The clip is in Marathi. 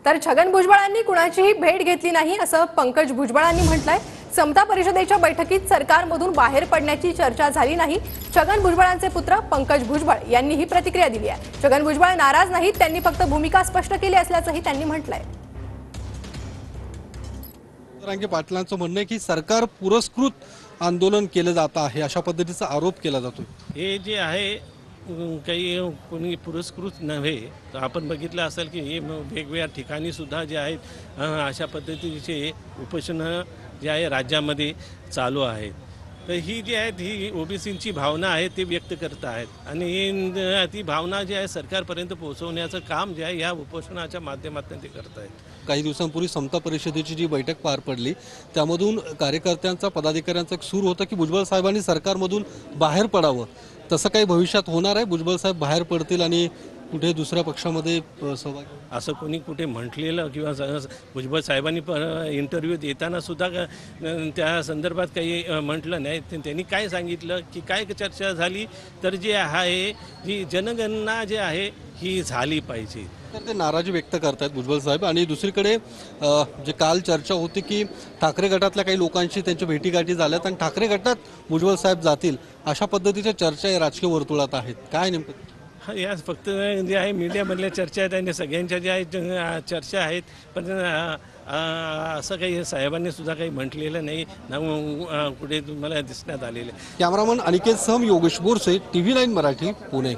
तर छगन भुजबळांनी कुणाचीही भेट घेतली नाही असं पंकज भुजबळांनी म्हटलंय। समता परिषदेच्या बैठकीत सरकारमधून बाहेर पडण्याची चर्चा झाली नाही। छगन भुजबळांचे पुत्र पंकज भुजबळ यांनी ही प्रतिक्रिया दिली आहे। छगन भुजबळ नाराज नाहीत, त्यांनी फक्त भूमिका स्पष्ट केली असल्याचंही त्यांनी म्हटलंय। रांगे पाटलांचं म्हणणं आहे की सरकार पुरस्कृत आंदोलन केलं जात आहे, अशा पद्धतीचा आरोप केला जातो। हे जे आहे काही कोणी पुरस्कृत नव्हे, तर आपण बघितलं असेल की हे वेगवेगळ्या ठिकाणी सुद्धा जे आहेत अशा पद्धतीचे उपोषणं जे आहे राज्यामध्ये चालू आहेत। तर ही जी आहे ही ओबीसींची भावना आहे ते व्यक्त करत आहेत आणि ती भावना जी आहे सरकारपर्यंत पोहोचवण्याचं काम जे आहे या उपोषणाच्या माध्यमातून ते करत आहेत। काही दिवसांपूर्वी समता परिषदेची जी बैठक पार पडली त्यामधून कार्यकर्त्यांचा पदाधिकाऱ्यांचा एक सूर होता की भुजबळ साहेबांनी सरकारमधून बाहेर पडावं। तसं काही भविष्यात होणार आहे? भुजबळ साहेब बाहेर पडतील आणि कुठे दुसऱ्या पक्षामध्ये सहभागी? असं कोणी कुठे म्हटलेलं किंवा भुजबळ साहेबांनी इंटरव्ह्यू देताना सुद्धा त्या संदर्भात काही म्हटलं नाही। त्यांनी काय सांगितलं की काय चर्चा झाली तर जे आहे जी जनगणना जे आहे ही झाली पाहिजे, तर ते नाराजी व्यक्त करतायत भुजबळ साहेब। आणि दुसरीकडे जे काल चर्चा होती की ठाकरे गटातल्या काही लोकांशी त्यांच्या भेटीगाठी झाल्यात आणि ठाकरे गटात भुजबळ साहेब जातील अशा पद्धतीच्या चर्चा या राजकीय वर्तुळात आहेत। काय नेमकं? या फक्त जे आहे मीडियामधल्या चर्चा आहेत आणि सगळ्यांच्या ज्या आहेत चर्चा आहेत, पण असं काही साहेबांनी सुद्धा काही म्हटलेलं नाही ना कुठे तुम्हाला दिसण्यात आलेलं। कॅमेरामन अनिकेत सम, योगेश बोरसे, TV9 मराठी, पुणे।